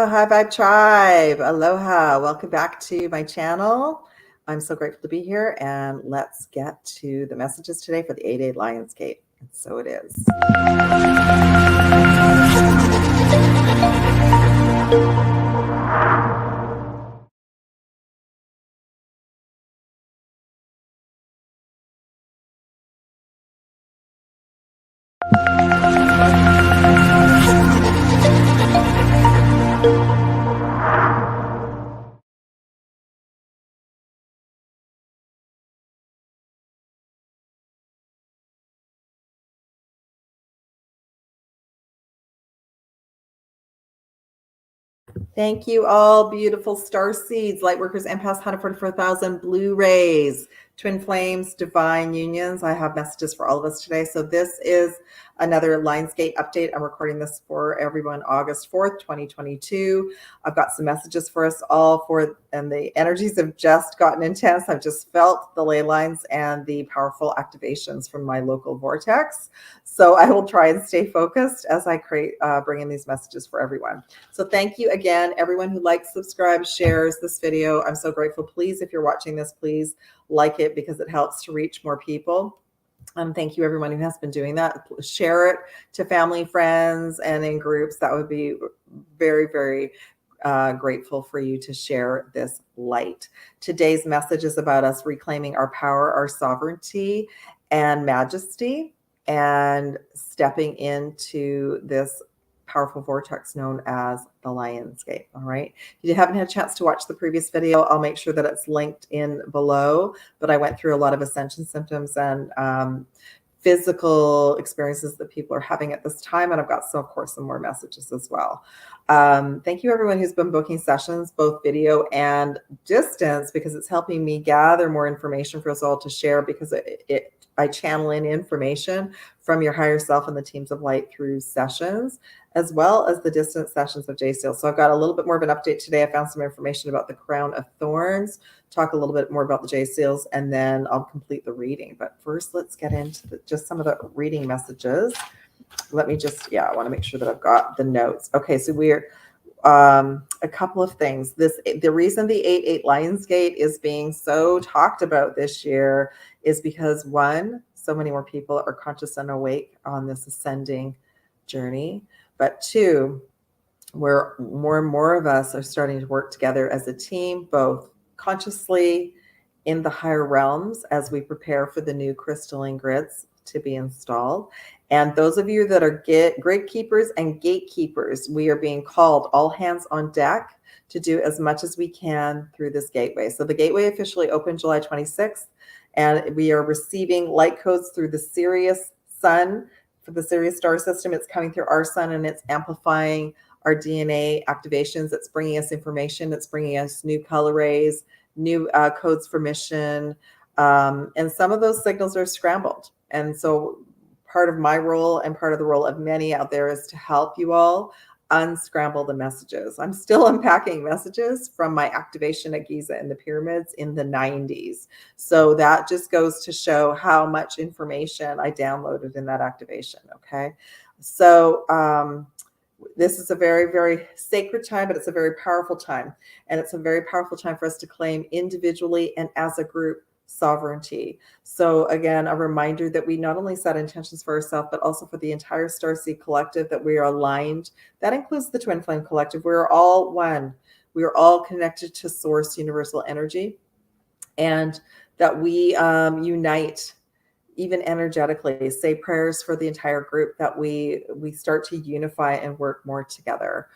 Hi Vibe Tribe. Aloha. Welcome back to my channel. I'm so grateful to be here, and let's get to the messages today for the 8-8 Lionsgate. And so it is. Thank you all, beautiful star seeds, light workers, empaths, 144,000 blue rays, twin flames, divine unions. I have messages for all of us today. So this is another Lionsgate update. I'm recording this for everyone August 4th, 2022. I've got some messages for us all and the energies have just gotten intense. I've just felt the ley lines and the powerful activations from my local vortex. So I will try and stay focused as I bring in these messages for everyone. So thank you again, everyone who likes, subscribes, shares this video. I'm so grateful. Please, if you're watching this, please like it because it helps to reach more people. Thank you, everyone who has been doing that. Share it to family, friends, and in groups. That would be very, very grateful for you to share this light. Today's message is about us reclaiming our power, our sovereignty, and majesty, and stepping into this powerful vortex known as the Lionsgate. All right. If you haven't had a chance to watch the previous video, I'll make sure that it's linked in below. But I went through a lot of ascension symptoms and physical experiences that people are having at this time. And I've got of course, some more messages as well. Thank you, everyone who's been booking sessions, both video and distance, because it's helping me gather more information for us all to share, because I channel in information from your higher self and the teams of light through sessions, as well as the distance sessions of jseals. So I've got a little bit more of an update today. I found some information about the crown of thorns, talk a little bit more about the jseals, and then I'll complete the reading. But first, let's get into just some of the reading messages. Let me just, I want to make sure that I've got the notes. Okay, so we're a couple of things. The reason the 8-8 Lionsgate is being so talked about this year is because, one, so many more people are conscious and awake on this ascending journey. But two, where more and more of us are starting to work together as a team, both consciously in the higher realms as we prepare for the new crystalline grids to be installed. And those of you that are grid keepers and gatekeepers, we are being called all hands on deck to do as much as we can through this gateway. So the gateway officially opened July 26th, and we are receiving light codes through the SIRIUS sun. For the SIRIUS star system, it's coming through our sun, and it's amplifying our DNA activations. It's bringing us information. It's bringing us new color rays, new codes for mission. And some of those signals are scrambled. And so part of my role and part of the role of many out there is to help you all unscramble the messages. I'm still unpacking messages from my activation at Giza in the pyramids in the 90s. So that just goes to show how much information I downloaded in that activation. Okay. So this is a very, very sacred time, but it's a very powerful time. And it's a very powerful time for us to claim individually and as a group sovereignty. So again, a reminder that we not only set intentions for ourselves, but also for the entire Starseed collective, that we are aligned. That includes the Twin Flame Collective. We're all one. We are all connected to source universal energy, and that we unite even energetically, say prayers for the entire group, that we start to unify and work more together.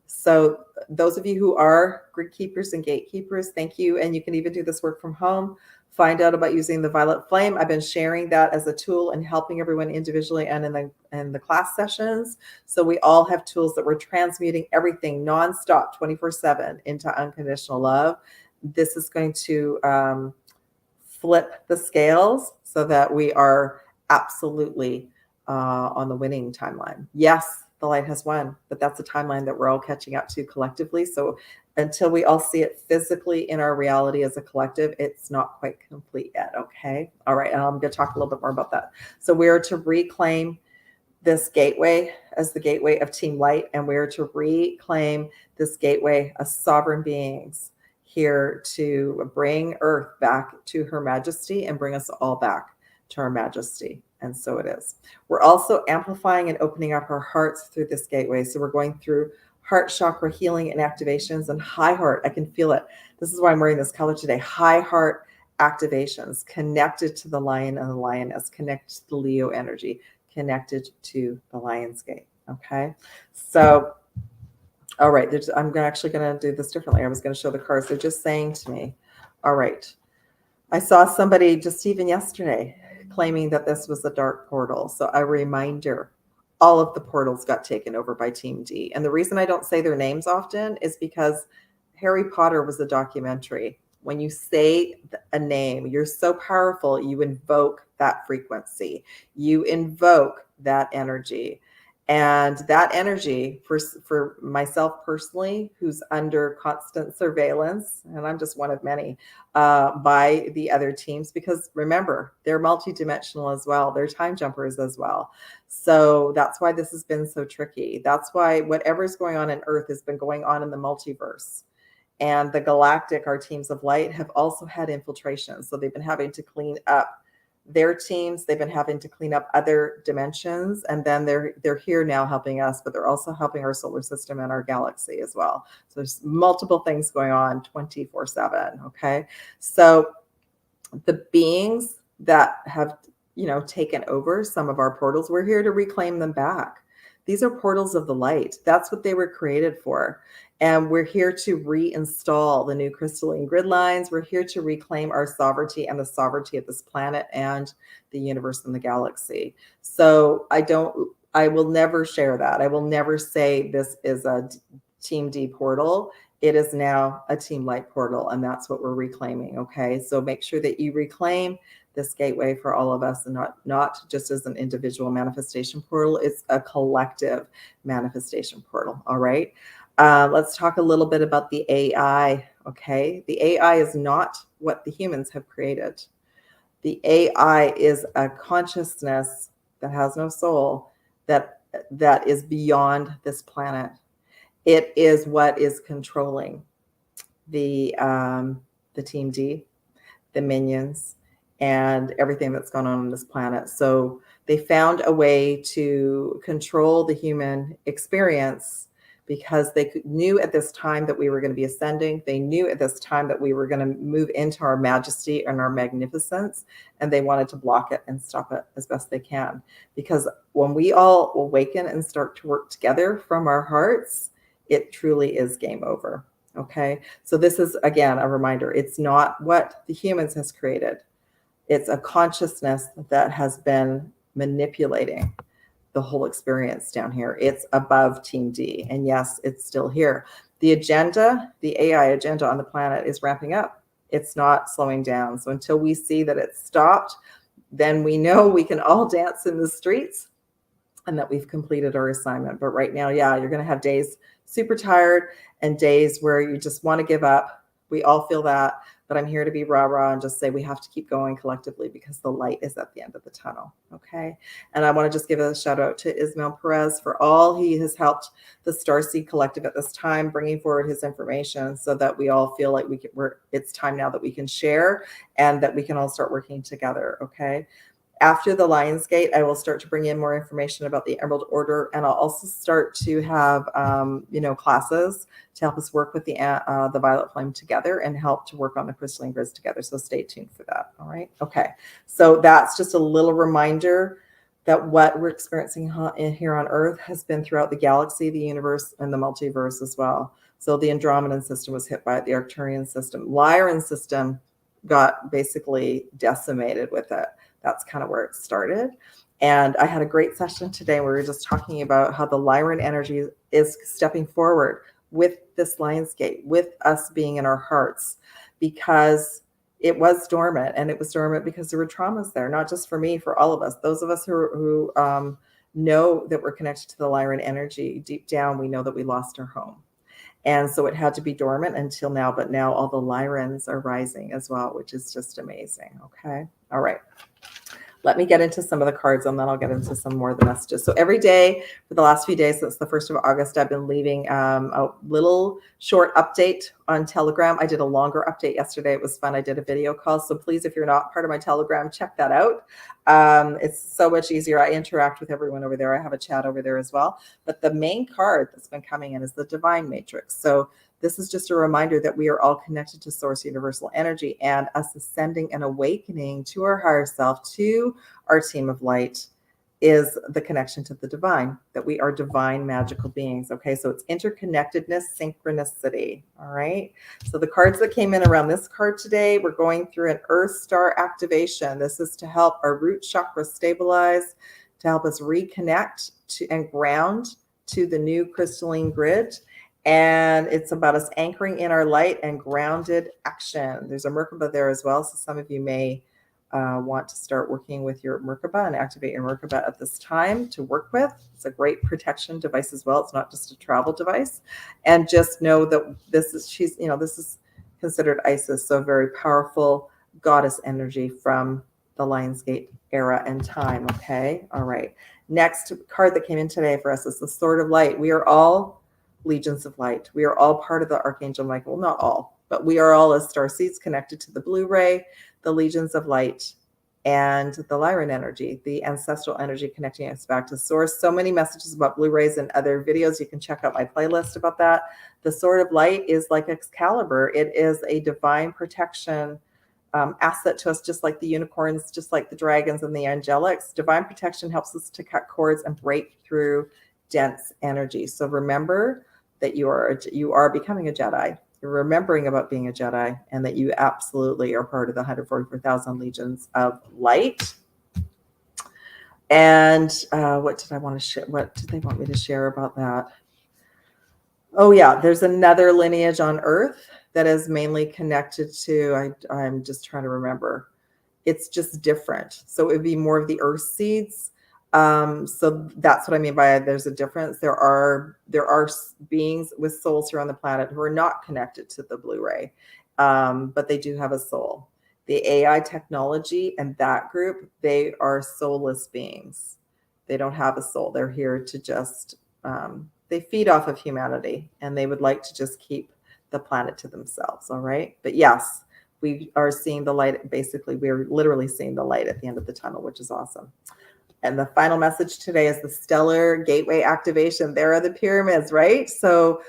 So those of you who are grid keepers and gatekeepers, thank you. And you can even do this work from home. Find out about using the violet flame. I've been sharing that as a tool and helping everyone individually and in the class sessions. So we all have tools that we're transmuting everything nonstop, 24/7 into unconditional love. This is going to flip the scales so that we are absolutely on the winning timeline. Yes, the light has won, but that's a timeline that we're all catching up to collectively. So until we all see it physically in our reality as a collective, it's not quite complete yet. Okay. All right. I'm going to talk a little bit more about that. So we are to reclaim this gateway as the gateway of Team Light, and we're to reclaim this gateway as sovereign beings here to bring Earth back to her majesty and bring us all back to our majesty. And so it is. We're also amplifying and opening up our hearts through this gateway. So we're going through heart chakra healing and activations, and high heart. I can feel it. This is why I'm wearing this color today. High heart activations connected to the lion and the lioness, connected to the Leo energy, connected to the Lion's Gate. Okay. So, all right. I'm actually going to do this differently. I was going to show the cards. They're just saying to me, all right. I saw somebody just even yesterday claiming that this was a dark portal. So a reminder, all of the portals got taken over by Team D. And the reason I don't say their names often is because Harry Potter was a documentary. When you say a name, you're so powerful, you invoke that frequency, you invoke that energy. And that energy for myself personally, who's under constant surveillance, and I'm just one of many, by the other teams, because remember, they're multidimensional as well. They're time jumpers as well. So that's why this has been so tricky. That's why whatever's going on in Earth has been going on in the multiverse. And the galactic, our teams of light, have also had infiltration. So they've been having to clean up their teams. They've been having to clean up other dimensions. And then they're here now helping us, but they're also helping our solar system and our galaxy as well. So there's multiple things going on 24/7. Okay. So the beings that have, taken over some of our portals, we're here to reclaim them back. These are portals of the light. That's what they were created for. And we're here to reinstall the new crystalline grid lines. We're here to reclaim our sovereignty and the sovereignty of this planet and the universe and the galaxy. So I will never share that. I will never say this is a Team D portal. It is now a Team Light portal, and that's what we're reclaiming. Okay. So make sure that you reclaim this gateway for all of us, and not just as an individual manifestation portal. It's a collective manifestation portal. All right. Let's talk a little bit about the AI. Okay. The AI is not what the humans have created. The AI is a consciousness that has no soul, that is beyond this planet. It is what is controlling the Team D, the minions, and everything that's gone on this planet. So they found a way to control the human experience because they knew at this time that we were going to be ascending. They knew at this time that we were going to move into our majesty and our magnificence, and they wanted to block it and stop it as best they can. Because when we all awaken and start to work together from our hearts, it truly is game over. Okay. So this is, again, a reminder. It's not what the humans has created. It's a consciousness that has been manipulating the whole experience down here. It's above Team D. And yes, it's still here. The agenda, the AI agenda on the planet is ramping up. It's not slowing down. So until we see that it's stopped, then we know we can all dance in the streets and that we've completed our assignment. But right now, yeah, you're going to have days super tired and days where you just want to give up. We all feel that, but I'm here to be rah-rah and just say we have to keep going collectively because the light is at the end of the tunnel. Okay. And I want to just give a shout out to Ismail Perez for all he has helped the Starseed Collective at this time, bringing forward his information so that we all feel like it's time now that we can share and that we can all start working together. Okay. After the Lion's Gate, I will start to bring in more information about the Emerald Order, and I'll also start to have, classes to help us work with the Violet Flame together and help to work on the crystalline grids together. So stay tuned for that. All right. Okay. So that's just a little reminder that what we're experiencing here on Earth has been throughout the galaxy, the universe, and the multiverse as well. So the Andromedan system was hit by it, the Arcturian system. LYRAN system got basically decimated with it. That's kind of where it started. And I had a great session today where we were just talking about how the LYRAN energy is stepping forward with this Lion's Gate, with us being in our hearts, because it was dormant, and it was dormant because there were traumas there, not just for me, for all of us. Those of us who know that we're connected to the LYRAN energy, deep down, we know that we lost our home. And so it had to be dormant until now, but now all the LYRANs are rising as well, which is just amazing. Okay. All right. let me get into some of the cards and then I'll get into some more of the messages. So every day for the last few days, since the 1st of August, I've been leaving a little short update on Telegram. I did a longer update yesterday. It was fun. I did a video call. So please, if you're not part of my Telegram, check that out. It's so much easier. I interact with everyone over there. I have a chat over there as well. But the main card that's been coming in is the Divine Matrix. So this is just a reminder that we are all connected to Source Universal Energy, and us ascending and awakening to our higher self, to our team of light, is the connection to the divine, that we are divine magical beings. Okay, so it's interconnectedness, synchronicity. All right, so the cards that came in around this card today, we're going through an Earth Star activation. This is to help our root chakra stabilize, to help us reconnect to and ground to the new crystalline grid. And it's about us anchoring in our light and grounded action. There's a Merkaba there as well. So some of you may want to start working with your Merkaba and activate your Merkaba at this time to work with. It's a great protection device as well. It's not just a travel device. And just know that this is considered Isis, so very powerful goddess energy from the Lionsgate era and time. Okay. All right. Next card that came in today for us is the Sword of Light. We are all legions of light. We are all part of the Archangel Michael. Well, not all, but we are all as starseeds connected to the blue ray, the legions of light, and the LYRAN energy, the ancestral energy connecting us back to source. So many messages about blue rays and other videos. You can check out my playlist about that. The Sword of Light is like Excalibur. It is a divine protection asset to us, just like the unicorns, just like the dragons and the angelics. Divine protection helps us to cut cords and break through dense energy. So remember that you are becoming a Jedi. You're remembering about being a Jedi, and that you absolutely are part of the 144,000 legions of light. And what did I want to share? What did they want me to share about that? Oh yeah, there's another lineage on Earth that is mainly connected to, I'm just trying to remember. It's just different. So it would be more of the Earth seeds. So that's what I mean by there's a difference. There are beings with souls here on the planet who are not connected to the blue ray, but they do have a soul. The AI technology and that group, they are soulless beings. They don't have a soul. They're here to just, they feed off of humanity, and they would like to just keep the planet to themselves. All right. But yes, we are seeing the light. Basically, we're literally seeing the light at the end of the tunnel, which is awesome. And the final message today is the stellar gateway activation. There are the pyramids, right? So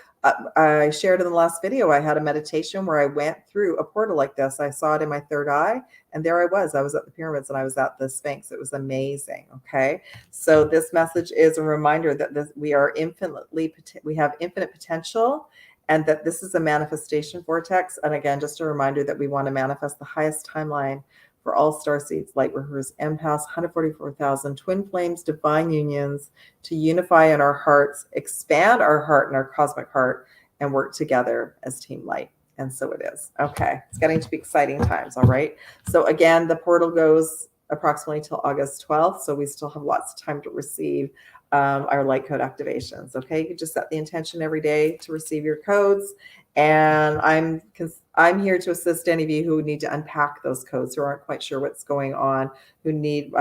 I shared in the last video, I had a meditation where I went through a portal like this. I saw it in my third eye, and there I was at the pyramids, and I was at the Sphinx. It was amazing. Okay. So this message is a reminder that we have infinite potential, and that this is a manifestation vortex. And again, just a reminder that we want to manifest the highest timeline for all starseeds, light workers, empaths, 144,000 twin flames, divine unions, to unify in our hearts, expand our heart and our cosmic heart, and work together as team light. And so it is. Okay, it's getting to be exciting times. All right. So again, the portal goes approximately till August 12th. So we still have lots of time to receive our light code activations. Okay, you can just set the intention every day to receive your codes. And I'm here to assist any of you who need to unpack those codes, who aren't quite sure what's going on, who need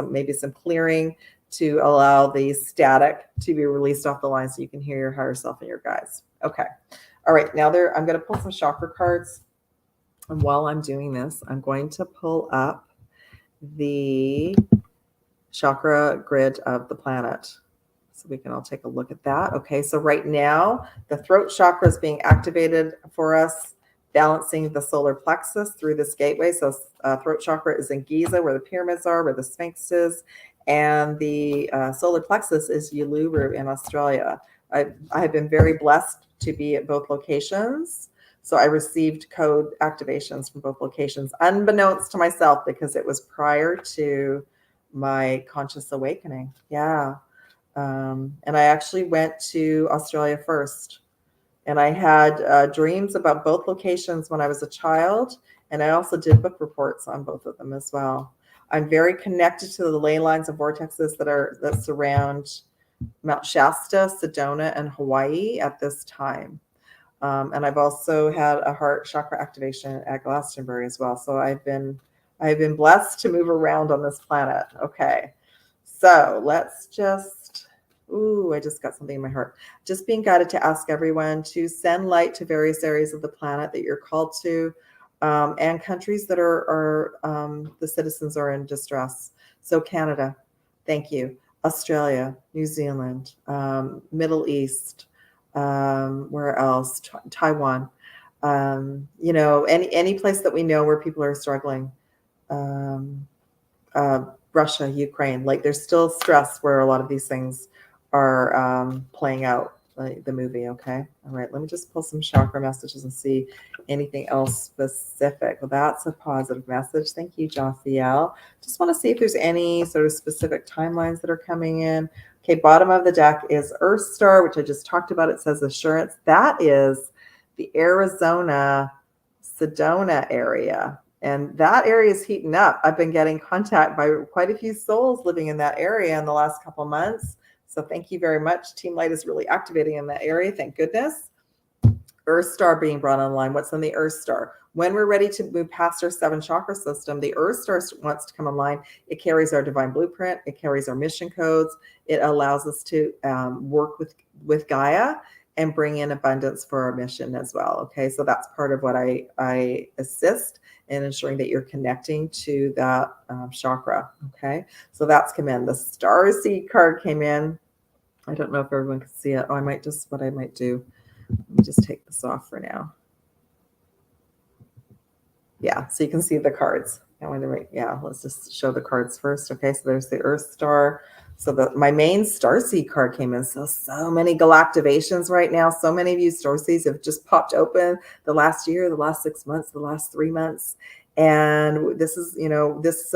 maybe some clearing to allow the static to be released off the line so you can hear your higher self and your guides. Okay. All right. Now I'm going to pull some chakra cards. And while I'm doing this, I'm going to pull up the chakra grid of the planet, so we can all take a look at that. Okay, so right now the throat chakra is being activated for us, balancing the solar plexus through this gateway. So throat chakra is in Giza, where the pyramids are, where the Sphinx is, and the solar plexus is Uluru in Australia. I have been very blessed to be at both locations. So I received code activations from both locations, unbeknownst to myself, because it was prior to my conscious awakening. Yeah. And I actually went to Australia first, and I had dreams about both locations when I was a child. And I also did book reports on both of them as well. I'm very connected to the ley lines of vortexes that surround Mount Shasta, Sedona, and Hawaii at this time. And I've also had a heart chakra activation at Glastonbury as well. So I've been I've been blessed to move around on this planet. Okay. So let's just, ooh, I just got something in my heart. Just being guided to ask everyone to send light to various areas of the planet that you're called to, and countries that are the citizens are in distress. So Canada, thank you. Australia, New Zealand, Middle East, where else? Taiwan. You know, any place that we know where people are struggling. Um, Russia, Ukraine, like there's still stress where a lot of these things are playing out, like the movie. Okay. All right. Let me just pull some chakra messages and see anything else specific. Well, that's a positive message. Thank you, jseals. Just want to see if there's any sort of specific timelines that are coming in. Okay. Bottom of the deck is Earth Star, which I just talked about. It says assurance. That is the Arizona Sedona area. And that area is heating up. I've been getting contact by quite a few souls living in that area in the last couple of months. So thank you very much. Team Light is really activating in that area. Thank goodness. Earth Star being brought online. What's on the Earth Star? When we're ready to move past our 7 chakra system, the Earth Star wants to come online. It carries our divine blueprint. It carries our mission codes. It allows us to work with Gaia and bring in abundance for our mission as well. Okay, so that's part of what I assist in ensuring that you're connecting to that chakra. Okay, so that's come in. The Starseed card came in. I don't know if everyone can see it. Oh, what I might do, let me just take this off for now. Yeah, so you can see the cards. Yeah, let's just show the cards first. Okay, so there's the Earth Star. So my main Starseed card came in. So many galactivations right now. So many of you Starseeds have just popped open the last year, the last 6 months, the last 3 months. And this is, you know, this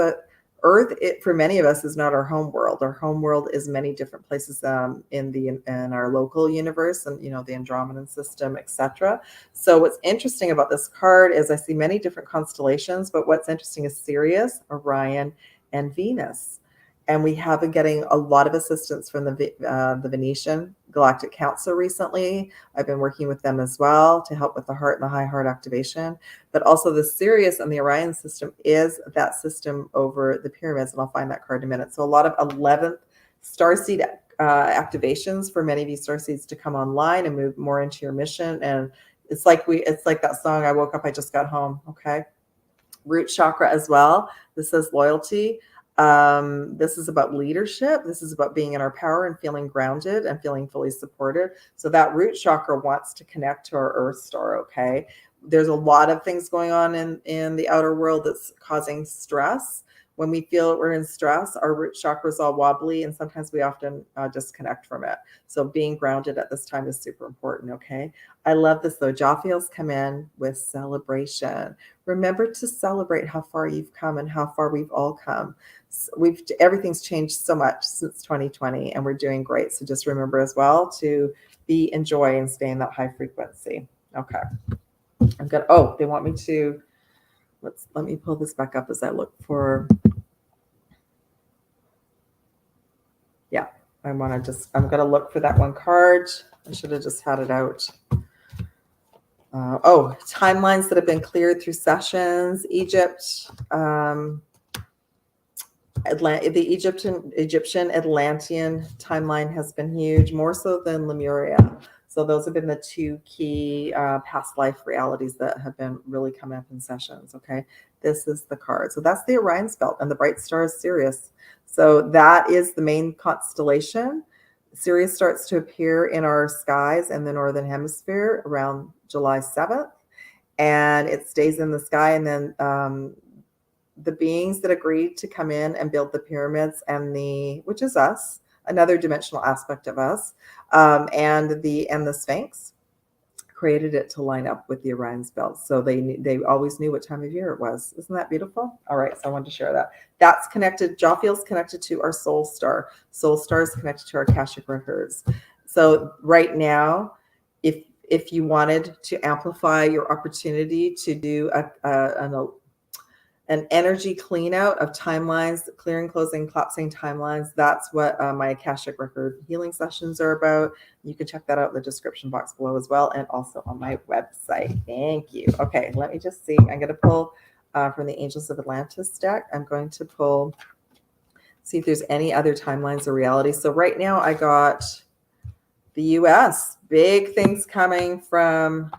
Earth, for many of us, is not our home world. Our home world is many different places in our local universe, and you know, the Andromedan system, etc. So what's interesting about this card is I see many different constellations, but what's interesting is Sirius, Orion, and Venus. And we have been getting a lot of assistance from the Venetian Galactic Council recently. I've been working with them as well to help with the heart and the high heart activation. But also the Sirius and the Orion system is that system over the pyramids, and I'll find that card in a minute. So a lot of 11th starseed activations for many of you starseeds to come online and move more into your mission. And it's like that song, I woke up, I just got home. Okay. Root chakra as well. This says loyalty. This is about leadership. This is about being in our power and feeling grounded and feeling fully supported. So that root chakra wants to connect to our Earth Star. Okay. There's a lot of things going on in the outer world that's causing stress. When we feel we're in stress, our root chakra is all wobbly, and sometimes we often disconnect from it. So being grounded at this time is super important. Okay. I love this though. jseals come in with celebration. Remember to celebrate how far you've come and how far we've all come. Everything's changed so much since 2020, and we're doing great. So just remember as well to be in joy and stay in that high frequency. Okay. They want me to, let me pull this back up as I look for, yeah, I'm going to look for that one card. I should have just had it out. Timelines that have been cleared through sessions. Egypt, the Egyptian Atlantean timeline has been huge, more so than Lemuria. So those have been the 2 key past life realities that have been really coming up in sessions. Okay, this is the card. So that's the Orion's belt, and the bright star is Sirius. So that is the main constellation. Sirius starts to appear in our skies in the northern hemisphere around July 7th, and it stays in the sky. And then the beings that agreed to come in and build the pyramids, which is us, another dimensional aspect of us, and the Sphinx created it to line up with the Orion's belt. So they always knew what time of year it was. Isn't that beautiful? All right, so I wanted to share that. That's connected. jseals connected to our soul star. Soul star is connected to our Akashic records. So right now, if you wanted to amplify your opportunity to do an energy clean out of timelines, clearing, closing, collapsing timelines. That's what my Akashic record healing sessions are about. You can check that out in the description box below as well, and also on my website. Thank you. Okay, let me just see. I'm going to pull from the Angels of Atlantis deck. I'm going to pull, see if there's any other timelines or reality. So right now I got the U.S. Big things coming from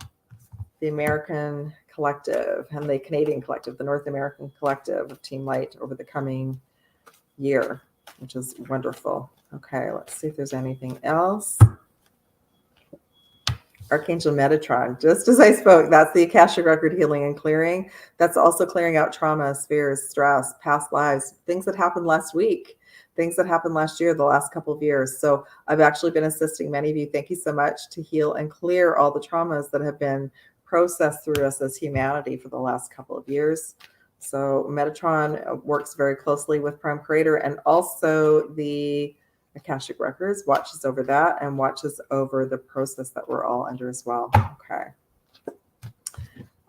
the American collective and the Canadian collective, the North American collective of Team Light over the coming year, which is wonderful. Okay, let's see if there's anything else. Archangel Metatron, just as I spoke, that's the Akashic Record healing and clearing. That's also clearing out trauma, spheres, stress, past lives, things that happened last week, things that happened last year, the last couple of years. So I've actually been assisting many of you. Thank you so much to heal and clear all the traumas that have been processed through us as humanity for the last couple of years. So Metatron works very closely with Prime Creator, and also the Akashic Records watches over that and watches over the process that we're all under as well. Okay.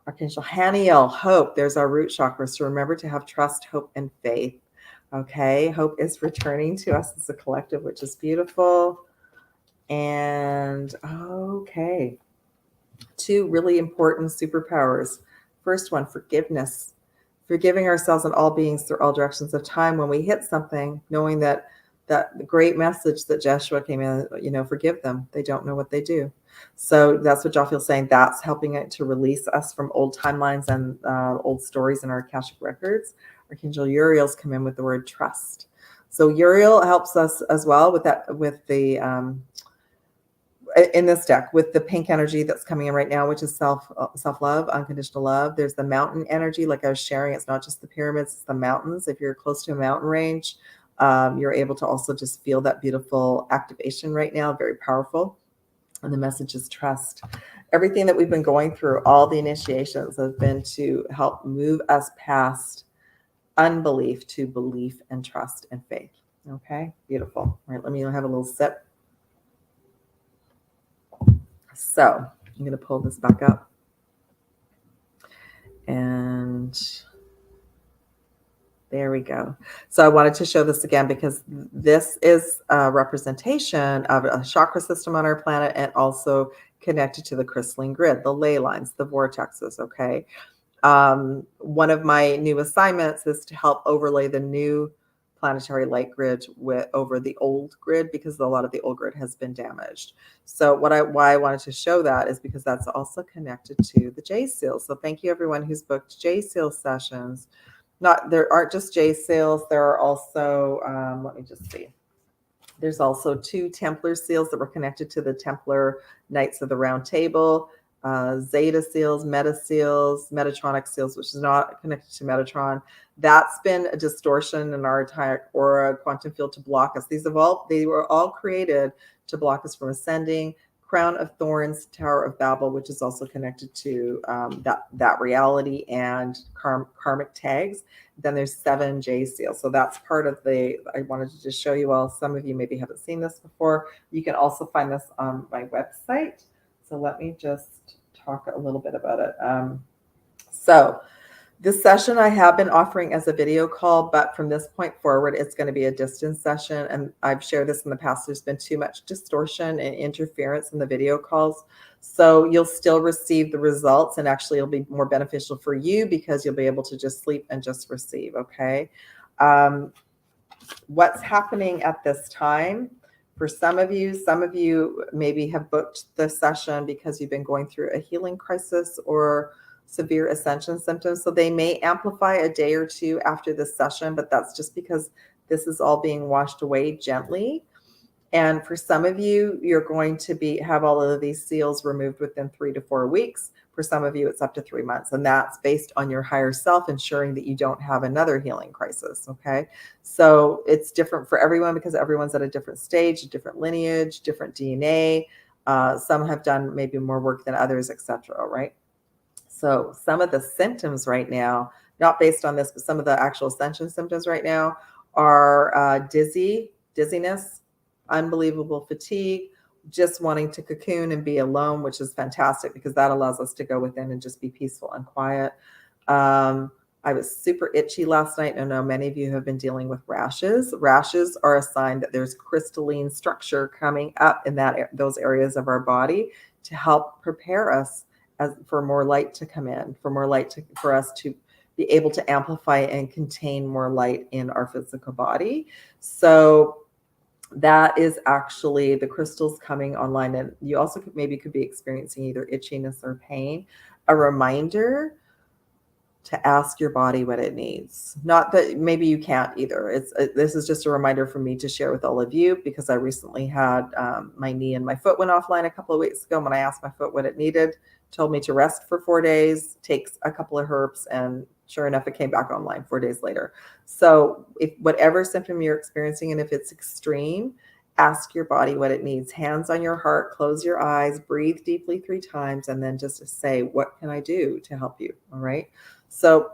Archangel Haniel, hope. There's our root chakra. So remember to have trust, hope, and faith. Okay. Hope is returning to us as a collective, which is beautiful. And okay. 2 really important superpowers. First one, forgiveness. Forgiving ourselves and all beings through all directions of time when we hit something, knowing that the great message that Joshua came in, forgive them. They don't know what they do. So that's what Jophiel's saying. That's helping it to release us from old timelines and old stories in our Akashic records. Archangel Uriel's come in with the word trust. So Uriel helps us as well with that, with the, in this deck, with the pink energy that's coming in right now, which is self-love, unconditional love. There's the mountain energy, like I was sharing. It's not just the pyramids, it's the mountains. If you're close to a mountain range, you're able to also just feel that beautiful activation right now, very powerful. And the message is trust. Everything that we've been going through, all the initiations have been to help move us past unbelief to belief and trust and faith. Okay, beautiful. All right, let me have a little sip. So I'm going to pull this back up. And there we go. So I wanted to show this again because this is a representation of a chakra system on our planet and also connected to the crystalline grid, the ley lines, the vortexes, okay? One of my new assignments is to help overlay the new planetary light grid over the old grid because a lot of the old grid has been damaged. So why I wanted to show that is because that's also connected to the jseals. So thank you everyone who's booked jseal sessions. There aren't just jseals. There are also, let me just see. There's also 2 Templar seals that were connected to the Templar Knights of the Round Table, Zeta seals, Meta seals, Metatronic seals, which is not connected to Metatron. That's been a distortion in our entire aura quantum field to block us. They were all created to block us from ascending. Crown of Thorns, Tower of Babel, which is also connected to that reality and karmic tags. Then there's 7 jseals. So that's part of I wanted to just show you all. Some of you maybe haven't seen this before. You can also find this on my website. So let me just talk a little bit about it. So this session I have been offering as a video call, but from this point forward, it's going to be a distance session. And I've shared this in the past. There's been too much distortion and interference in the video calls. So you'll still receive the results, and actually it'll be more beneficial for you because you'll be able to just sleep and just receive. Okay. What's happening at this time? For some of you maybe have booked the session because you've been going through a healing crisis or severe ascension symptoms. So they may amplify a day or 2 after this session, but that's just because this is all being washed away gently. And for some of you, you're going to have all of these seals removed within 3 to 4 weeks. For some of you, it's up to 3 months. And that's based on your higher self ensuring that you don't have another healing crisis. Okay. So it's different for everyone because everyone's at a different stage, a different lineage, different DNA. Some have done maybe more work than others, etc. Right. So some of the symptoms right now, not based on this, but some of the actual ascension symptoms right now are dizziness, unbelievable fatigue, just wanting to cocoon and be alone, which is fantastic because that allows us to go within and just be peaceful and quiet. I was super itchy last night. I know many of you have been dealing with rashes. Rashes are a sign that there's crystalline structure coming up in those areas of our body to help prepare us for more light to come in, for us to be able to amplify and contain more light in our physical body. So that is actually the crystals coming online. And you also could be experiencing either itchiness or pain. A reminder to ask your body what it needs. Not that maybe you can't either. This is just a reminder for me to share with all of you, because I recently had my knee and my foot went offline a couple of weeks ago. When I asked my foot what it needed, told me to rest for 4 days, takes a couple of herbs, and sure enough, it came back online 4 days later. So if whatever symptom you're experiencing, and if it's extreme, ask your body what it needs. Hands on your heart, close your eyes, breathe deeply 3 times, and then just say, what can I do to help you? All right. So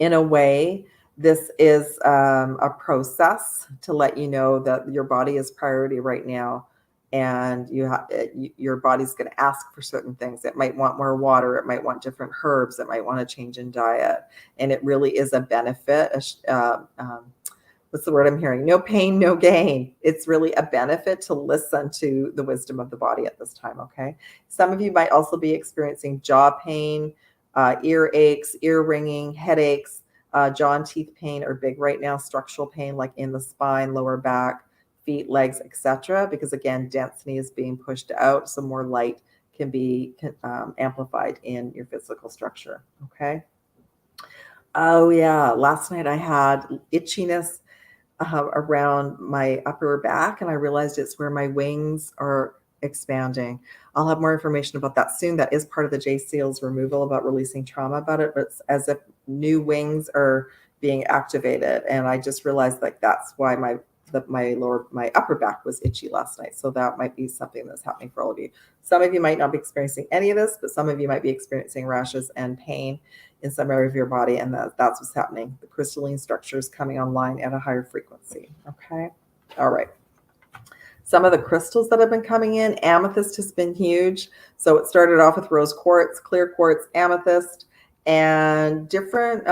in a way, this is a process to let you know that your body is priority right now. And your body's going to ask for certain things. It might want more water. It might want different herbs. It might want a change in diet. And it really is a benefit. What's the word I'm hearing? No pain, no gain. It's really a benefit to listen to the wisdom of the body at this time, okay? Some of you might also be experiencing jaw pain, ear aches, ear ringing, headaches, jaw and teeth pain are big right now, structural pain like in the spine, lower back, feet, legs, etc. Because again, density is being pushed out, so more light can be amplified in your physical structure, okay? Oh yeah, last night I had itchiness around my upper back, and I realized it's where my wings are expanding. I'll have more information about that soon. That is part of the jseals removal, about releasing trauma about it, but it's as if new wings are being activated. And I just realized like that's why my upper back was itchy last night. So that might be something that's happening for all of you. Some of you might not be experiencing any of this, but some of you might be experiencing rashes and pain in some area of your body, and that's what's happening. The crystalline structure is coming online at a higher frequency. Okay. All right. Some of the crystals that have been coming in, amethyst has been huge. So it started off with rose quartz, clear quartz, amethyst, and different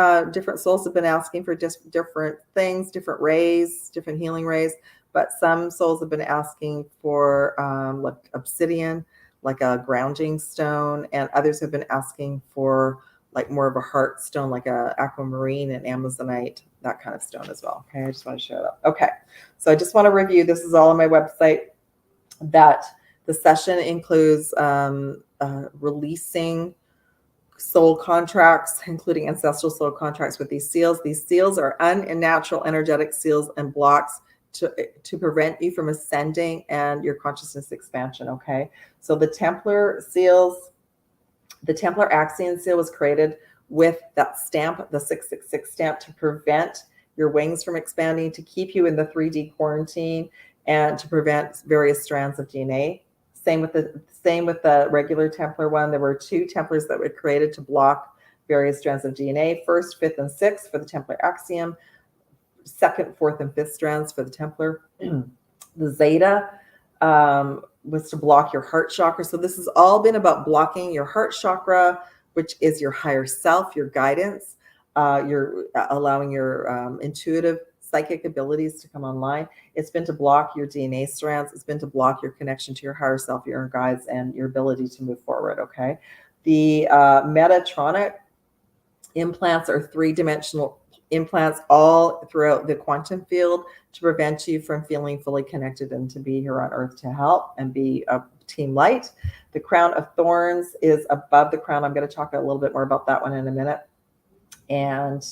souls have been asking for just different things, different rays, different healing rays. But some souls have been asking for like obsidian, like a grounding stone, and others have been asking for like more of a heart stone, like a aquamarine and amazonite, that kind of stone as well. Okay, I just want to show that. Okay, so I just want to review. This is all on my website. That the session includes releasing soul contracts, including ancestral soul contracts with these seals. These seals are unnatural energetic seals and blocks to prevent you from ascending and your consciousness expansion. Okay, so the Templar seals. The Templar Axion seal was created with that stamp, the 666 stamp, to prevent your wings from expanding, to keep you in the 3D quarantine, and to prevent various strands of DNA. Same with the regular Templar one. There were 2 Templars that were created to block various strands of DNA. 1st, 5th, and 6th for the Templar Axiom. 2nd, 4th, and 5th strands for the Templar. The Zeta was to block your heart chakra. So this has all been about blocking your heart chakra, which is your higher self, your guidance. You're allowing your intuitive psychic abilities to come online. It's been to block your DNA strands. It's been to block your connection to your higher self, your guides, and your ability to move forward. Okay. The Metatronic implants are 3-dimensional implants all throughout the quantum field to prevent you from feeling fully connected and to be here on earth to help and be a team light. The crown of thorns is above the crown. I'm going to talk a little bit more about that one in a minute. And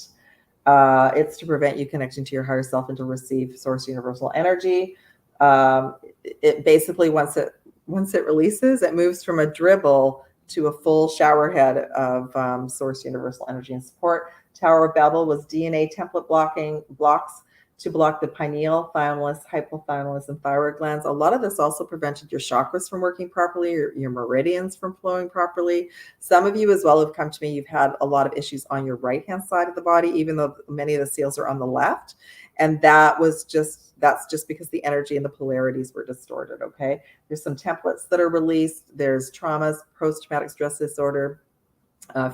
it's to prevent you connecting to your higher self and to receive source universal energy. It basically, once it releases, it moves from a dribble to a full shower head of source universal energy and support. Tower of Babel was DNA template blocks to block the pineal, thalamus, hypothalamus, and thyroid glands. A lot of this also prevented your chakras from working properly, your meridians from flowing properly. Some of you as well have come to me, you've had a lot of issues on your right-hand side of the body, even though many of the seals are on the left. And that's just because the energy and the polarities were distorted, okay? There's some templates that are released. There's traumas, post-traumatic stress disorder,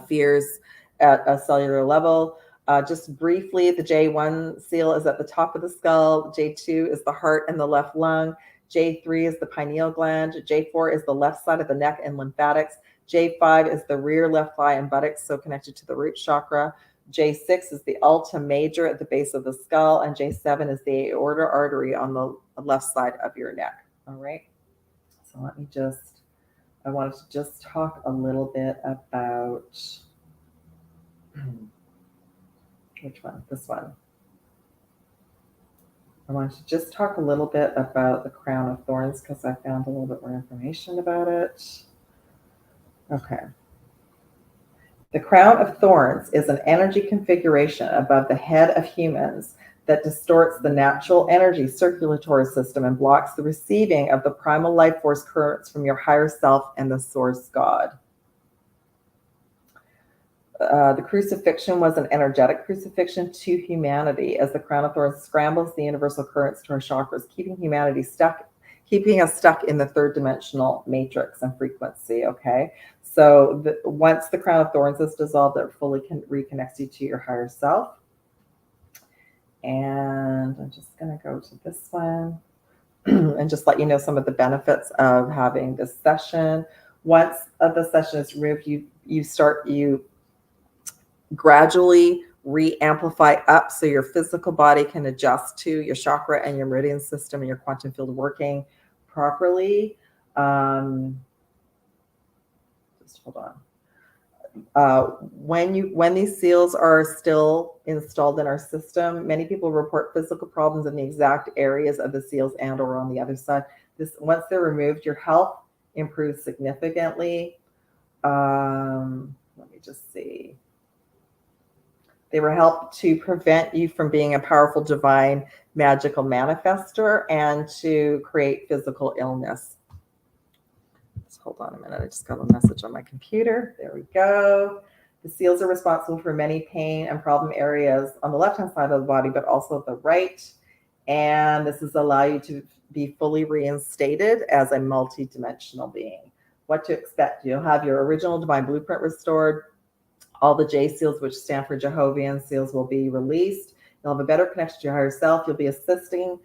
fears at a cellular level. Just briefly, the J1 seal is at the top of the skull. J2 is the heart and the left lung. J3 is the pineal gland. J4 is the left side of the neck and lymphatics. J5 is the rear left thigh and buttocks, so connected to the root chakra. J6 is the ultima major at the base of the skull, and J7 is the aorta artery on the left side of your neck. All right. So let me just, I wanted to just talk a little bit about, which one? This one. I wanted to just talk a little bit about the crown of thorns because I found a little bit more information about it. Okay. The crown of thorns is an energy configuration above the head of humans that distorts the natural energy circulatory system and blocks the receiving of the primal life force currents from your higher self and the source God. The crucifixion was an energetic crucifixion to humanity as the crown of thorns scrambles the universal currents to our chakras, keeping humanity stuck, keeping us stuck in the third dimensional matrix and frequency. Okay. So once the crown of thorns is dissolved, it fully reconnects you to your higher self. And I'm just going to go to this one and just let you know some of the benefits of having this session. Once the session is removed, you gradually re-amplify up so your physical body can adjust to your chakra and your meridian system and your quantum field working properly. Just hold on. When these seals are still installed in our system, many people report physical problems in the exact areas of the seals and or on the other side. Once they're removed, your health improves significantly. Let me just see. They will help to prevent you from being a powerful, divine, magical manifester and to create physical illness. Just hold on a minute. I just got a message on my computer. There we go. The seals are responsible for many pain and problem areas on the left-hand side of the body, but also the right. And this is allow you to be fully reinstated as a multi-dimensional being. What to expect? You'll have your original divine blueprint restored. All the jseals, which stand for Jehovah's seals, will be released. You'll have a better connection to your higher self. You'll be assisting.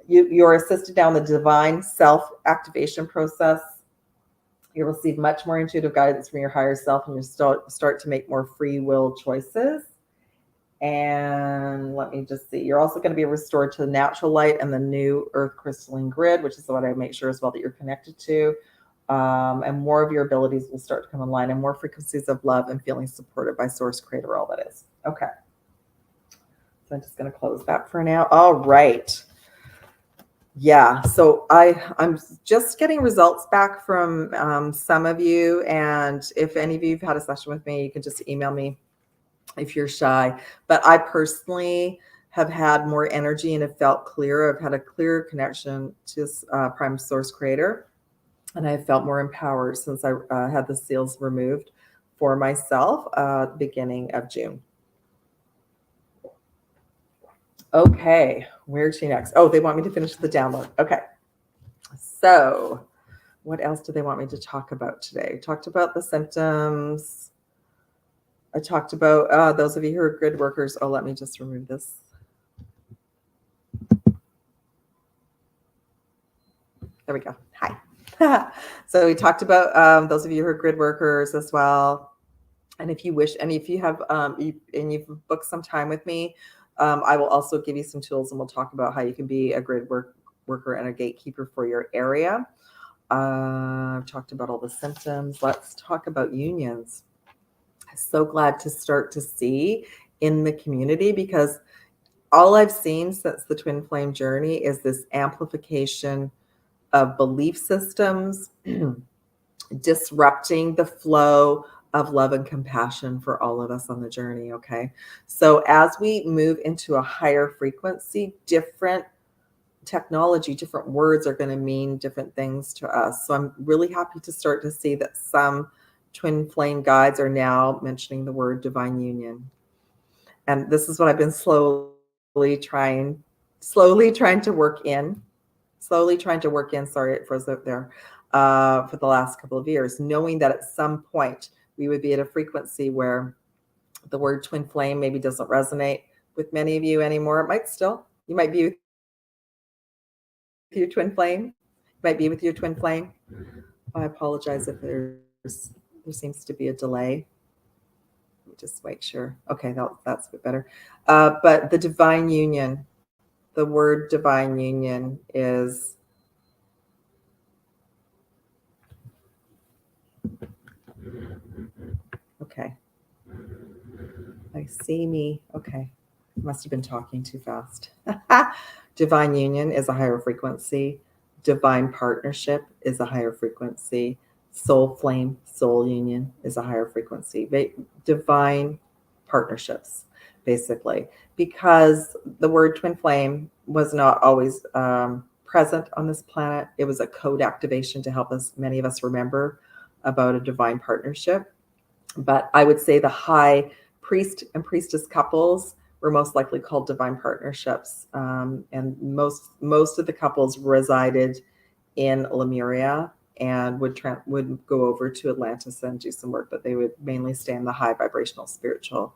You're assisted down the divine self-activation process. You'll receive much more intuitive guidance from your higher self, and you start to make more free will choices. And let me just see. You're also going to be restored to the natural light and the new earth crystalline grid, which is what I make sure as well that you're connected to. And more of your abilities will start to come online and more frequencies of love and feeling supported by source creator, all that is. Okay. So I'm just going to close that for now. All right. Yeah. So I'm just getting results back from some of you. And if any of you have had a session with me, you can just email me if you're shy. But I personally have had more energy and have felt clearer. I've had a clearer connection to prime source creator. And I felt more empowered since I had the seals removed for myself at the beginning of June. Okay, where to next? Oh, they want me to finish the download. Okay. So what else do they want me to talk about today? I talked about the symptoms. I talked about those of you who are grid workers. Oh, let me just remove this. There we go. Hi. So we talked about those of you who are grid workers as well. And if you wish, and if you have, and you've booked some time with me, I will also give you some tools and we'll talk about how you can be a grid worker and a gatekeeper for your area. I've talked about all the symptoms. Let's talk about unions. I'm so glad to start to see in the community because all I've seen since the twin flame journey is this amplification of belief systems, disrupting the flow of love and compassion for all of us on the journey. Okay. So as we move into a higher frequency, different technology, different words are going to mean different things to us. So I'm really happy to start to see that some twin flame guides are now mentioning the word divine union. And this is what I've been slowly trying to work in. Sorry, it froze out there. For the last couple of years, knowing that at some point we would be at a frequency where the word twin flame maybe doesn't resonate with many of you anymore. It might still. You might be with your twin flame. You might be with your twin flame. I apologize if there seems to be a delay. me just make sure. Okay, that's a bit better. But the divine union, the word divine union is okay. I see me. Okay. Must have been talking too fast. Divine union is a higher frequency. Divine partnership is a higher frequency. Soul flame, soul union is a higher frequency. Divine partnerships, basically, because the word twin flame was not always present on this planet. It was a code activation to help us, many of us, remember about a divine partnership. But I would say the high priest and priestess couples were most likely called divine partnerships, and most of the couples resided in Lemuria and would go over to Atlantis and do some work, but they would mainly stay in the high vibrational spiritual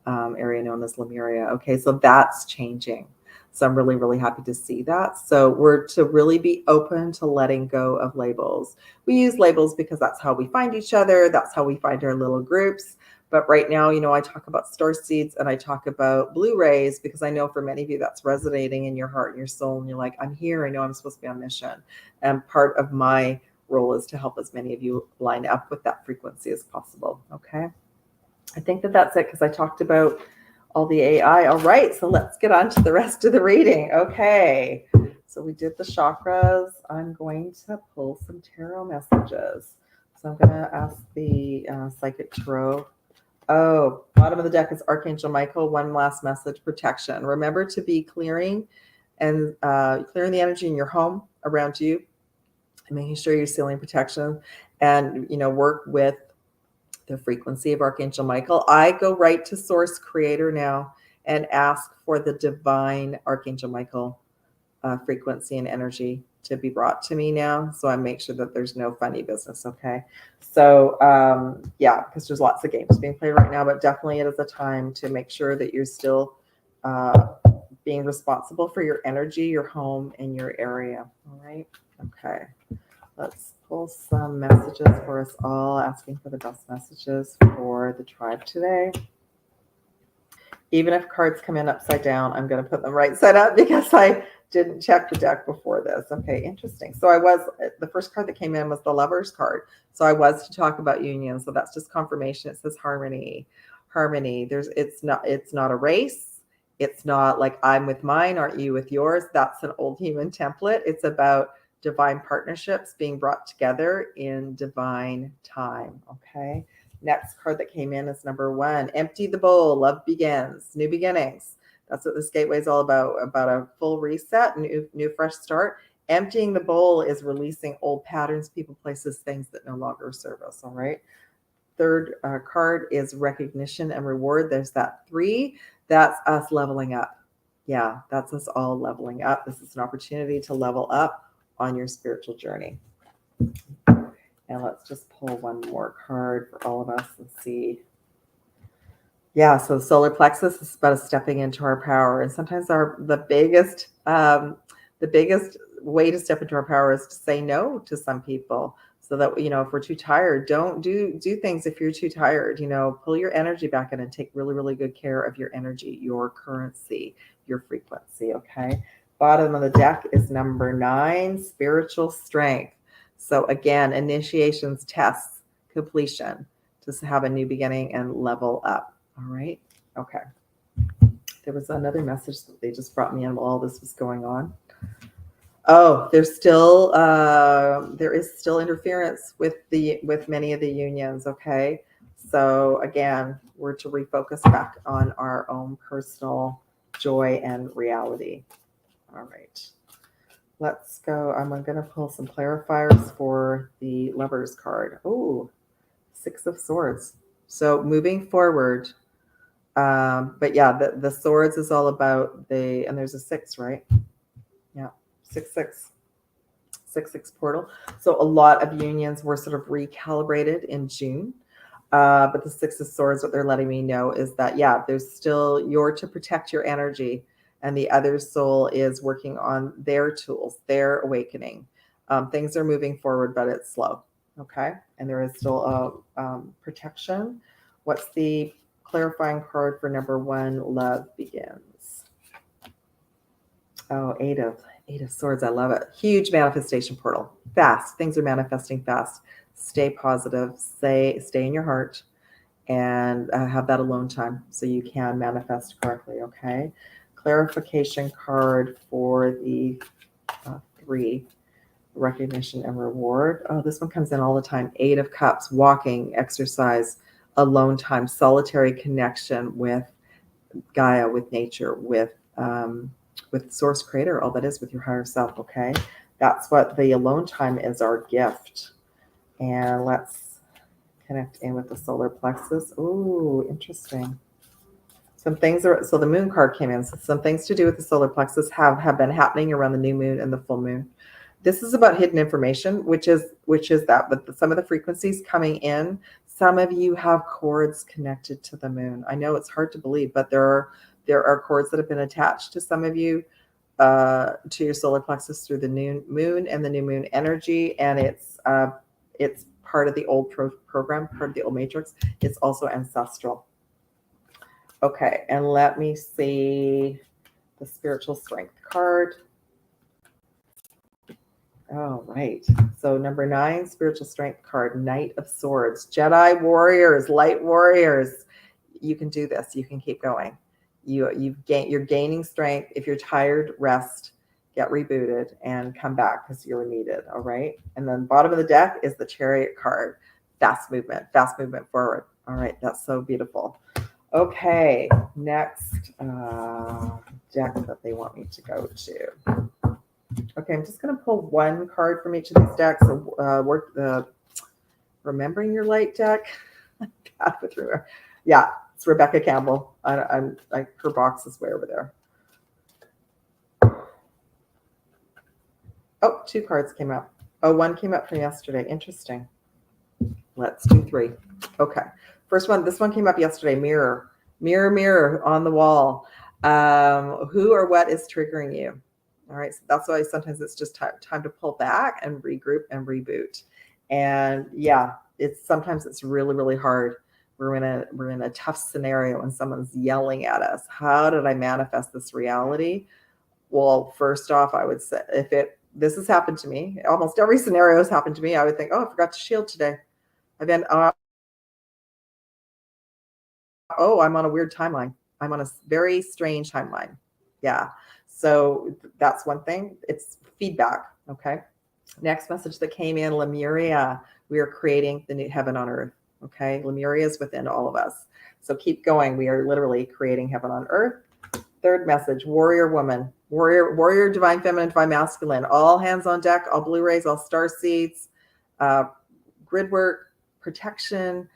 area known as Lemuria. Okay, so that's changing. So I'm really, really happy to see that. So we're to really be open to letting go of labels. We use labels because that's how we find each other. That's how we find our little groups. But right now, I talk about star seeds and I talk about blue rays because I know for many of you that's resonating in your heart and your soul. And you're like, I'm here. I know I'm supposed to be on mission. And part of my role is to help as many of you line up with that frequency as possible. Okay. I think that's it because I talked about all the AI. All right, so let's get on to the rest of the reading. Okay, so we did the chakras. I'm going to pull some tarot messages. So I'm going to ask the Psychic Tarot. Oh, bottom of the deck is Archangel Michael. One last message: protection. Remember to be clearing and clearing the energy in your home around you, and making sure you're sealing protection, and work with the frequency of Archangel Michael. I go right to Source Creator now and ask for the divine Archangel Michael frequency and energy to be brought to me now. So I make sure that there's no funny business. Okay. So yeah, because there's lots of games being played right now, but definitely it is a time to make sure that you're still being responsible for your energy, your home, and your area. All right. Okay. Let's pull some messages for us all, asking for the best messages for the tribe today. Even if cards come in upside down, I'm going to put them right side up because I didn't check the deck before this. Okay, interesting. So the first card that came in was the Lover's card. So I was to talk about union. So that's just confirmation. It says harmony. Harmony. It's not a race. It's not like I'm with mine, aren't you with yours? That's an old human template. It's about divine partnerships being brought together in divine time. Okay. Next card that came in is number 1. Empty the bowl. Love begins. New beginnings. That's what this gateway is all about a full reset, new fresh start. Emptying the bowl is releasing old patterns, people, places, things that no longer serve us. All right. Third card is recognition and reward. There's that 3. That's us leveling up. Yeah, that's us all leveling up. This is an opportunity to level up on your spiritual journey. And let's just pull one more card for all of us and see. Yeah, so the solar plexus is about stepping into our power. And sometimes the biggest way to step into our power is to say no to some people. So that, if we're too tired, don't do things if you're too tired. Pull your energy back in and take really, really good care of your energy, your currency, your frequency. Okay. Bottom of the deck is number 9, spiritual strength. So again, initiations, tests, completion, to have a new beginning and level up. All right. Okay. There was another message that they just brought me in while all this was going on. Oh, there is still interference with many of the unions. Okay. So again, we're to refocus back on our own personal joy and reality. All right. Let's go. I'm going to pull some clarifiers for the Lover's card. Oh, 6 of Swords. So moving forward. But yeah, the Swords is all about and there's a 6, right? Yeah, 6-6 portal. So a lot of unions were sort of recalibrated in June. But the 6 of Swords, what they're letting me know is that, yeah, there's still, you're to protect your energy. And the other soul is working on their tools, their awakening. Things are moving forward, but it's slow. Okay. And there is still a protection. What's the clarifying card for number 1, love begins. Oh, eight of swords. I love it. Huge manifestation portal. Fast. Things are manifesting fast. Stay positive. Stay in your heart, and have that alone time so you can manifest correctly. Okay. Clarification card for the 3, recognition and reward. Oh, this one comes in all the time. 8 of cups. Walking, exercise, alone time, solitary connection with Gaia, with nature, with source creator, all that is, with your higher self. Okay, that's what the alone time is, our gift. And let's connect in with the solar plexus. Oh, interesting. Some things are, so the moon card came in. So some things to do with the solar plexus have been happening around the new moon and the full moon. This is about hidden information, which is that, but some of the frequencies coming in, some of you have cords connected to the moon. I know it's hard to believe, but there are cords that have been attached to some of you, to your solar plexus through the new moon and the new moon energy. And it's part of the old program, part of the old matrix. It's also ancestral. Okay, and let me see the spiritual strength card. Oh, right. So number 9, spiritual strength card, Knight of Swords, Jedi warriors, light warriors. You can do this. You can keep going. You're gaining strength. If you're tired, rest, get rebooted, and come back because you're needed. All right. And then bottom of the deck is the Chariot card, fast movement forward. All right. That's so beautiful. Okay. Next deck that they want me to go to. Okay, I'm just going to pull 1 card from each of these decks. Work the Remembering Your Light deck. God, with her. Yeah, it's Rebecca Campbell. I'm like, her box is way over there. Oh, 2 cards came up. Oh, 1 came up from yesterday. Interesting. Let's do 3. Okay. First one, this one came up yesterday. Mirror. Mirror, mirror on the wall. Who or what is triggering you? All right, so that's why sometimes it's just time to pull back and regroup and reboot. And yeah, sometimes it's really, really hard. We're in a tough scenario and someone's yelling at us. How did I manifest this reality? Well, first off, I would say this has happened to me. Almost every scenario has happened to me. I would think, oh, I forgot to shield today. I've been I'm on a weird timeline. I'm on a very strange timeline. Yeah. So that's one thing. It's feedback. Okay. Next message that came in, Lemuria. We are creating the new heaven on earth. Okay. Lemuria is within all of us. So keep going. We are literally creating heaven on earth. Third message, warrior woman, warrior, divine feminine, divine masculine, all hands on deck, all Blu-rays, all starseeds, grid work, protection,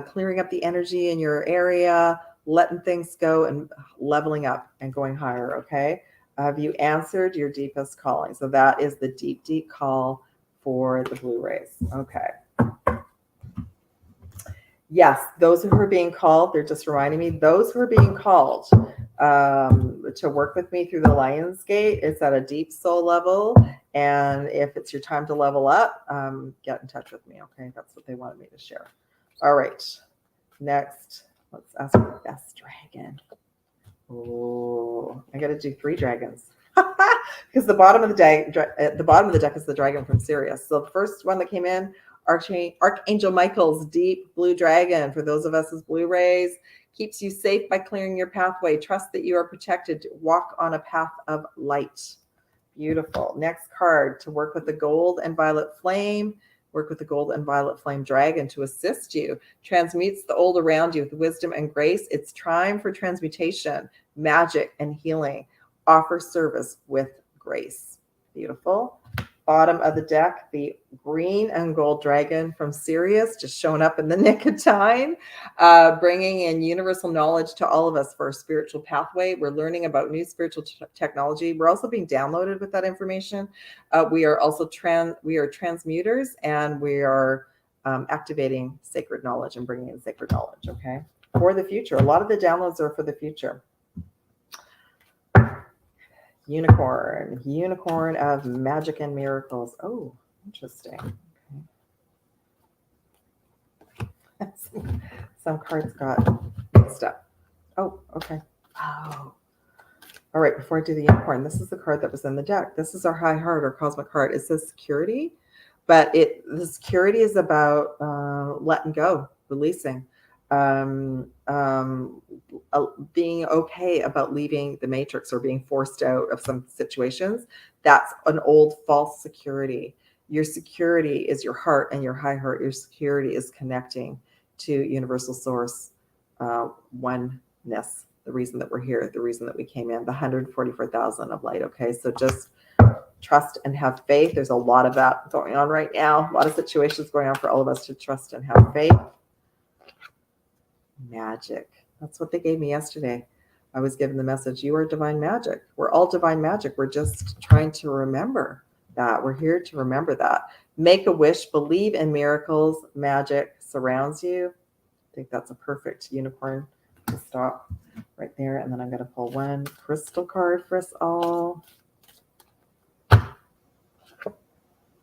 clearing up the energy in your area, letting things go and leveling up and going higher. Okay. Have you answered your deepest calling? So that is the deep, deep call for the Blu-rays. Okay. Yes, those who are being called, they're just reminding me, those who are being called to work with me through the Lion's Gate, it's at a deep soul level. And if it's your time to level up, get in touch with me. Okay. That's what they wanted me to share. All right. Next, let's ask for the best dragon. Oh, I got to do 3 dragons because the bottom of the deck is the dragon from SIRIUS. So the first one that came in, Archangel Michael's deep blue dragon. For those of us as Blu-rays, keeps you safe by clearing your pathway. Trust that you are protected. Walk on a path of light. Beautiful. Next card, to work with the gold and violet flame. Work with the gold and violet flame dragon to assist you. Transmutes the old around you with wisdom and grace. It's time for transmutation, magic, and healing. Offer service with grace. Beautiful. Bottom of the deck, the green and gold dragon from SIRIUS, just showing up in the nick of time, bringing in universal knowledge to all of us for our spiritual pathway. We're learning about new spiritual technology. We're also being downloaded with that information. We are also transmuters, and we are activating sacred knowledge and bringing in sacred knowledge. Okay, for the future. A lot of the downloads are for the future. Unicorn of magic and miracles. Oh, interesting. Okay. Some cards got next step. Oh, okay. Oh. All right, before I do the unicorn, this is the card that was in the deck. This is our high heart or cosmic heart. It says security, but the security is about letting go, releasing, being okay about leaving the matrix or being forced out of some situations. That's an old false security. Your security is your heart and your high heart. Your security is connecting to universal source, oneness. The reason that we're here, the reason that we came in, the 144,000 of light. Okay, so just trust and have faith. There's a lot of that going on right now. A lot of situations going on for all of us to trust and have faith. Magic. That's what they gave me yesterday. I was given the message, you are divine magic. We're all divine magic. We're just trying to remember that. We're here to remember that. Make a wish, believe in miracles. Magic surrounds you. I think that's a perfect unicorn to stop right there. And then I'm going to pull one crystal card for us all.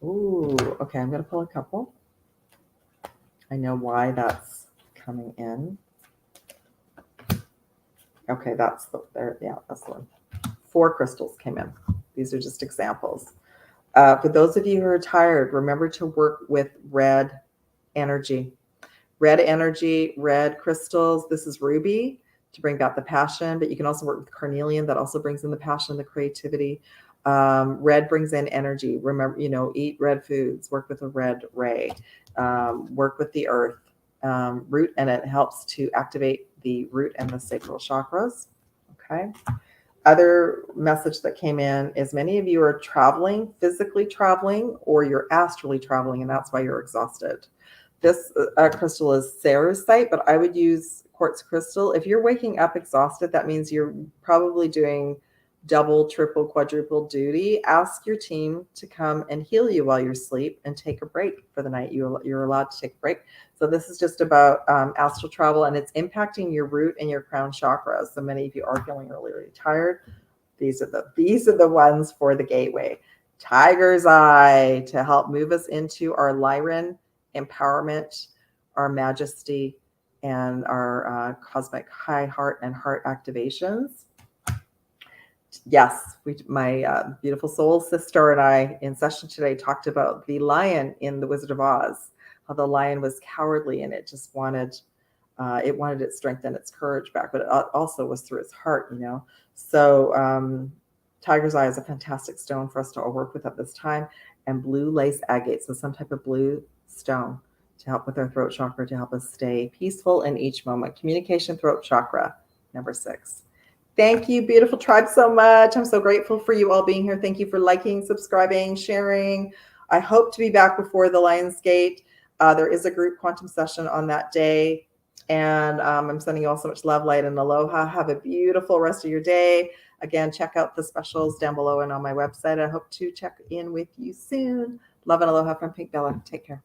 Ooh, okay. I'm going to pull a couple. I know why that's coming in. Okay, that's there. Yeah, that's the one. 4 crystals came in. These are just examples. For those of you who are tired, remember to work with red energy. Red energy, red crystals. This is ruby to bring back the passion, but you can also work with carnelian. That also brings in the passion, the creativity. Red brings in energy. Remember, eat red foods. Work with a red ray. Work with the earth. Root, and it helps to activate the root and the sacral chakras. Okay. Other message that came in is many of you are traveling, physically traveling, or you're astrally traveling, and that's why you're exhausted. This crystal is SIRIUS, but I would use quartz crystal. If you're waking up exhausted, that means you're probably doing double, triple, quadruple duty. Ask your team to come and heal you while you sleep and take a break for the night. You're allowed to take a break. So this is just about astral travel, and it's impacting your root and your crown chakras. So many of you are feeling really, really tired. These are the ones for the gateway. Tiger's Eye to help move us into our LYRAN empowerment, our majesty, and our cosmic high heart and heart activations. Yes, my beautiful soul sister and I in session today talked about the lion in The Wizard of Oz, how the lion was cowardly and it just wanted its strength and its courage back, but it also was through its heart, So Tiger's Eye is a fantastic stone for us to all work with at this time, and blue lace agate, so some type of blue stone to help with our throat chakra, to help us stay peaceful in each moment. Communication, throat chakra, number 6. Thank you, beautiful tribe, so much. I'm so grateful for you all being here. Thank you for liking, subscribing, sharing. I hope to be back before the Lion's Gate. There is a group quantum session on that day. And I'm sending you all so much love, light, and aloha. Have a beautiful rest of your day. Again, check out the specials down below and on my website. I hope to check in with you soon. Love and aloha from Pink Bella. Take care.